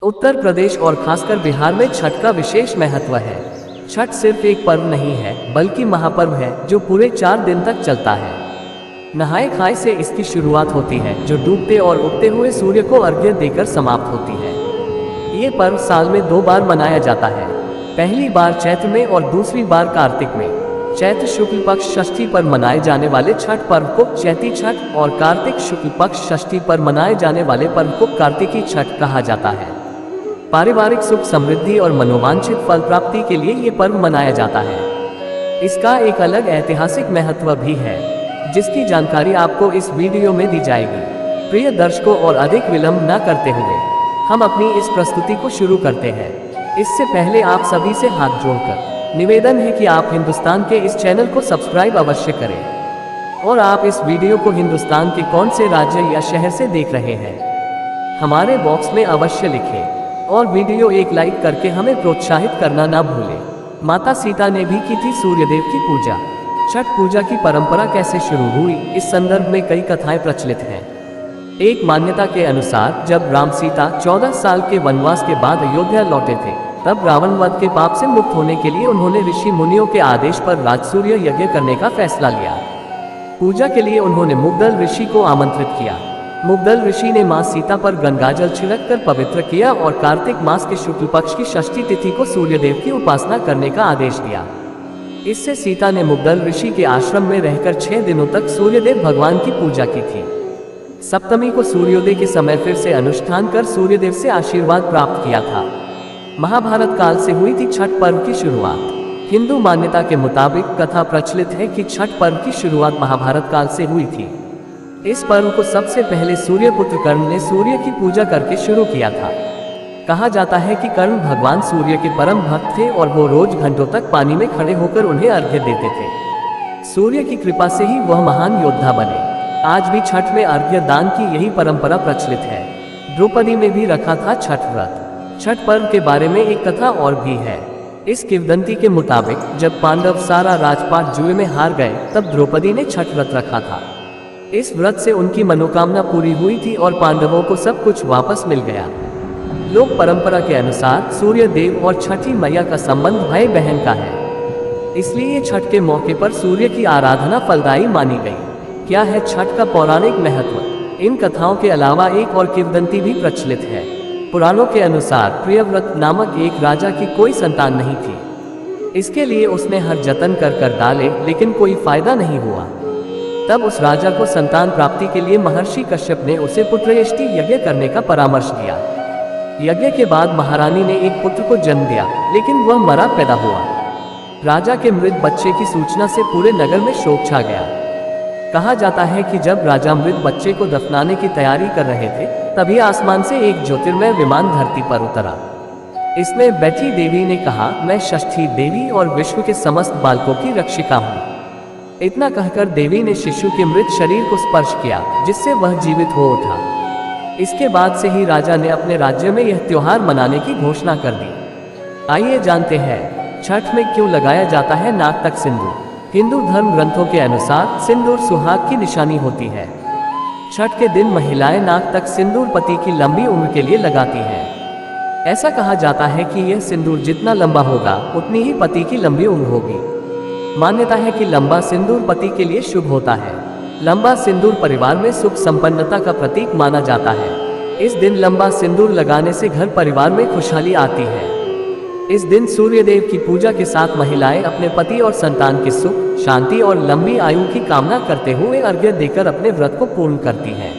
उत्तर प्रदेश और खासकर बिहार में छठ का विशेष महत्व है। छठ सिर्फ एक पर्व नहीं है बल्कि महापर्व है जो पूरे 4 दिन तक चलता है। नहाए खाए से इसकी शुरुआत होती है जो डूबते और उगते हुए सूर्य को अर्घ्य देकर समाप्त होती है। ये पर्व साल में 2 बार मनाया जाता है, पहली बार चैत्र में और दूसरी बार कार्तिक में। चैत्र शुक्ल पक्ष षष्ठी पर मनाए जाने वाले छठ पर्व को चैती छठ और कार्तिक शुक्ल पक्ष षष्ठी पर मनाए जाने वाले पर्व को कार्तिकी छठ कहा जाता है। पारिवारिक सुख समृद्धि और मनोवांछित फल प्राप्ति के लिए ये पर्व मनाया जाता है। इसका एक अलग ऐतिहासिक महत्व भी है जिसकी जानकारी आपको इस वीडियो में दी जाएगी। प्रिय दर्शकों, और अधिक विलंब न करते हुए हम अपनी इस प्रस्तुति को शुरू करते हैं। इससे पहले आप सभी से हाथ जोड़कर निवेदन है कि आप हिंदुस्तान के इस चैनल को सब्सक्राइब अवश्य करें और आप इस वीडियो को हिंदुस्तान के कौन से राज्य या शहर से देख रहे हैं हमारे बॉक्स में अवश्य लिखें और वीडियो एक लाइक करके हमें प्रोत्साहित करना ना भूलें। माता सीता ने भी की थी सूर्यदेव की पूजा। छठ पूजा की परंपरा कैसे शुरू हुई, इस संदर्भ में कई कथाएं प्रचलित हैं। एक मान्यता के अनुसार जब राम सीता 14 साल के वनवास के बाद अयोध्या लौटे थे, तब रावण वध के पाप से मुक्त होने के लिए उन्होंने ऋषि मुनियों के आदेश पर राजसूय यज्ञ करने का फैसला लिया। पूजा के लिए उन्होंने मुग्दल ऋषि को आमंत्रित किया। मुग्दल ऋषि ने मां सीता पर गंगाजल छिड़क कर पवित्र किया और कार्तिक मास के शुक्ल पक्ष की षष्ठी तिथि को सूर्यदेव की उपासना करने का आदेश दिया। इससे सीता ने मुग्दल ऋषि के आश्रम में रहकर 6 दिनों तक सूर्यदेव भगवान की पूजा की थी। सप्तमी को सूर्योदय के समय फिर से अनुष्ठान कर सूर्यदेव से आशीर्वाद प्राप्त किया था। महाभारत काल से हुई थी छठ पर्व की शुरुआत। हिंदू मान्यता के मुताबिक कथा प्रचलित है कि छठ पर्व की शुरुआत महाभारत काल से हुई थी। इस पर्व को सबसे पहले सूर्यपुत्र कर्ण ने सूर्य की पूजा करके शुरू किया था। कहा जाता है कि कर्ण भगवान सूर्य के परम भक्त थे और वो रोज घंटों तक पानी में खड़े होकर उन्हें अर्घ्य देते थे। सूर्य की कृपा से ही वह महान योद्धा बने। आज भी छठ में अर्घ्य दान की यही परंपरा प्रचलित है। द्रौपदी ने भी रखा था छठ व्रत। छठ पर्व के बारे में एक कथा और भी है। इस किंवदंती के मुताबिक जब पांडव सारा राजपाट जुए में हार गए, तब द्रौपदी ने छठ व्रत रखा था। इस व्रत से उनकी मनोकामना पूरी हुई थी और पांडवों को सब कुछ वापस मिल गया। लोक परंपरा के अनुसार सूर्य देव और छठी मैया का संबंध भाई बहन का है, इसलिए छठ के मौके पर सूर्य की आराधना फलदायी मानी गई। क्या है छठ का पौराणिक महत्व? इन कथाओं के अलावा एक और किंवदंती भी प्रचलित है। पुराणों के अनुसार प्रियव्रत नामक एक राजा की कोई संतान नहीं थी। इसके लिए उसने हर जतन कर डाले, लेकिन कोई फायदा नहीं हुआ। तब उस राजा को संतान प्राप्ति के लिए महर्षि कश्यप ने उसे पुत्रयष्टि यज्ञ करने का परामर्श दिया। यज्ञ के बाद महारानी ने एक पुत्र को जन्म दिया, लेकिन वह मरा पैदा हुआ। राजा के मृत बच्चे की सूचना से पूरे नगर में शोक छा गया। कहा जाता है कि जब राजा मृत बच्चे को दफनाने की तैयारी कर रहे थे, तभी आसमान से एक ज्योतिर्मय विमान धरती पर उतरा। इसमें बैठी देवी ने कहा, मैं षष्ठी देवी और विश्व के समस्त बालकों की रक्षिका हूँ। इतना कहकर देवी ने शिशु के मृत शरीर को स्पर्श किया, जिससे वह जीवित हो उठा। इसके बाद से ही राजा ने अपने राज्य में यह त्योहार मनाने की घोषणा कर दी। आइए जानते हैं छठ में क्यों लगाया जाता है नाक तक सिंदूर। हिंदू धर्म ग्रंथों के अनुसार सिंदूर सुहाग की निशानी होती है। छठ के दिन महिलाएं नाक तक सिंदूर पति की लंबी उम्र के लिए लगाती हैं। ऐसा कहा जाता है कि यह सिंदूर जितना लंबा होगा उतनी ही पति की लंबी उम्र होगी। मान्यता है कि लंबा सिंदूर पति के लिए शुभ होता है। लंबा सिंदूर परिवार में सुख संपन्नता का प्रतीक माना जाता है। इस दिन लंबा सिंदूर लगाने से घर परिवार में खुशहाली आती है। इस दिन सूर्यदेव की पूजा के साथ महिलाएं अपने पति और संतान के सुख, शांति और लंबी आयु की कामना करते हुए अर्घ्य देकर अपने व्रत को पूर्ण करती हैं।